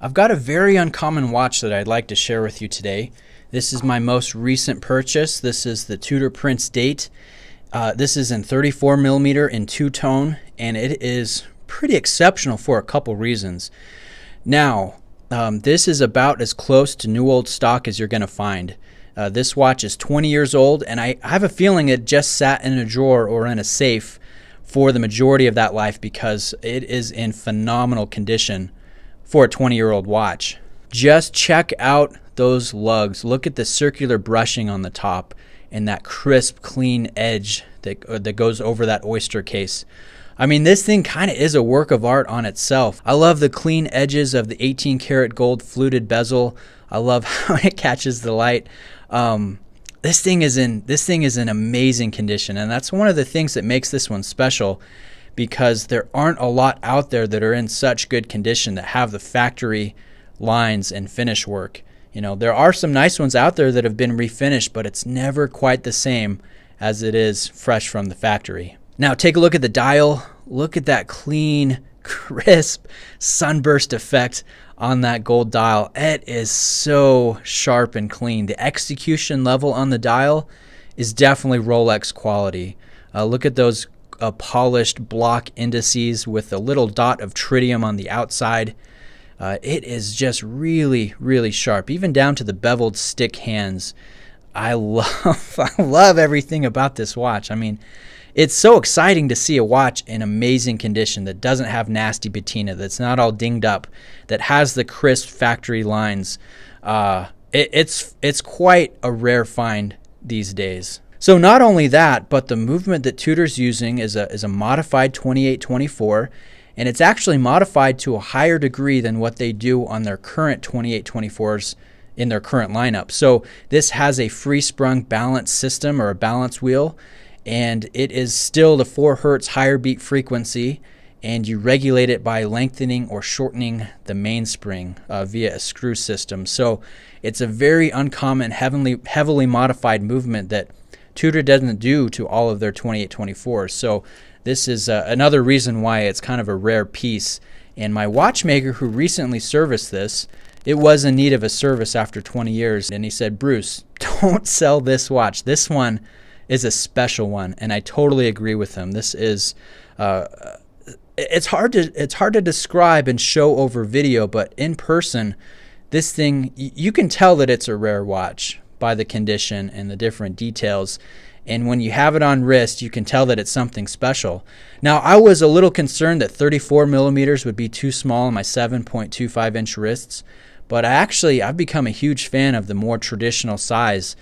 I've got a very uncommon watch that I'd like to share with you today. This is my most recent purchase. This is the Tudor Prince Date. This is in 34 millimeter in two-tone, and it is pretty exceptional for a couple reasons. Now, this is about as close to new old stock as you're going to find. This watch is 20 years old, and I have a feeling it just sat in a drawer or in a safe for the majority of that life because it is in phenomenal condition for a 20-year-old watch. Just check out those lugs. Look at the circular brushing on the top and that crisp, clean edge that goes over that oyster case. I mean, this thing kind of is a work of art on itself. I love the clean edges of the 18 karat gold fluted bezel. I love how it catches the light. This thing is in amazing condition, and that's one of the things that makes this one special, because there aren't a lot out there that are in such good condition that have the factory lines and finish work. You know, there are some nice ones out there that have been refinished, but it's never quite the same as it is fresh from the factory. Now take a look at the dial. Look at that clean, crisp sunburst effect on that gold dial. It is so sharp and clean. The execution level on the dial is definitely Rolex quality. Look at those polished block indices with a little dot of tritium on the outside. It is just really, really sharp, even down to the beveled stick hands. I love everything about this watch. I mean, it's so exciting to see a watch in amazing condition that doesn't have nasty patina, that's not all dinged up, that has the crisp factory lines. It's quite a rare find these days. So not only that, but the movement that Tudor's using is a modified 2824, and it's actually modified to a higher degree than what they do on their current 2824s in their current lineup. So this has a free sprung balance system, or a balance wheel, and it is still the 4 hertz higher beat frequency, and you regulate it by lengthening or shortening the mainspring via a screw system. So it's a very uncommon, heavily modified movement that Tudor doesn't do to all of their 2824s. So this is another reason why it's kind of a rare piece. And my watchmaker, who recently serviced this, it was in need of a service after 20 years, and he said, "Bruce, don't sell this watch. This one is a special one." And I totally agree with him. This is it's hard to describe and show over video, but in person, this thing, you can tell that it's a rare watch by the condition and the different details. And when you have it on wrist, you can tell that it's something special. Now, I was a little concerned that 34 millimeters would be too small on my 7.25 inch wrists, but I've become a huge fan of the more traditional size,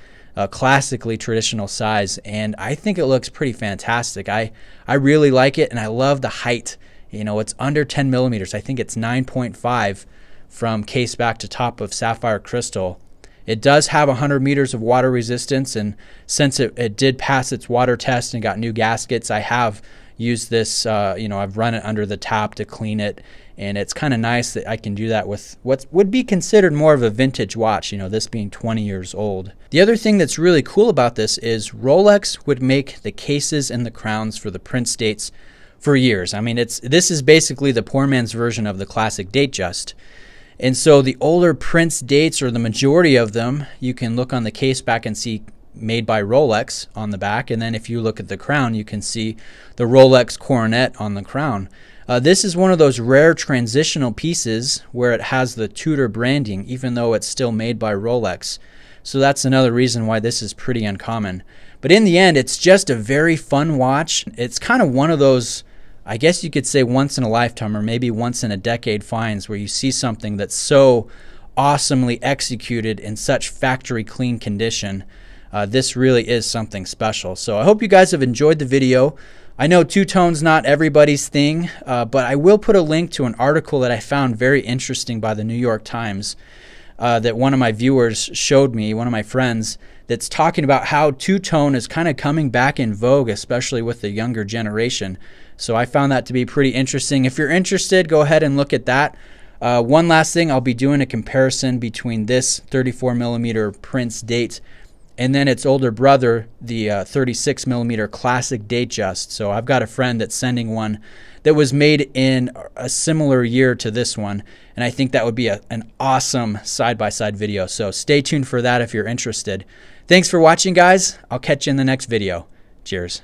classically traditional size, and I think it looks pretty fantastic. I really like it, and I love the height. You know, it's under 10 millimeters. I think it's 9.5 from case back to top of sapphire crystal. It does have 100 meters of water resistance, and since it did pass its water test and got new gaskets, I have used this, I've run it under the tap to clean it, and it's kind of nice that I can do that with what would be considered more of a vintage watch, this being 20 years old. The other thing that's really cool about this is Rolex would make the cases and the crowns for the Prince Dates for years. I mean, this is basically the poor man's version of the classic Datejust. And so the older Prince Dates, or the majority of them, you can look on the case back and see made by Rolex on the back. And then if you look at the crown, you can see the Rolex coronet on the crown. This is one of those rare transitional pieces where it has the Tudor branding, even though it's still made by Rolex. So that's another reason why this is pretty uncommon. But in the end, it's just a very fun watch. It's kind of one of those, I guess you could say, once in a lifetime or maybe once in a decade finds where you see something that's so awesomely executed in such factory clean condition. This really is something special. So I hope you guys have enjoyed the video. I know two-tone's not everybody's thing, but I will put a link to an article that I found very interesting by the New York Times that one of my viewers showed me, one of my friends, that's talking about how two-tone is kind of coming back in vogue, especially with the younger generation. So I found that to be pretty interesting. If you're interested, go ahead and look at that. One last thing, I'll be doing a comparison between this 34 millimeter Prince Date and then its older brother, the 36 millimeter classic Datejust. So I've got a friend that's sending one that was made in a similar year to this one, and I think that would be an awesome side-by-side video. So stay tuned for that if you're interested. Thanks for watching, guys. I'll catch you in the next video. Cheers.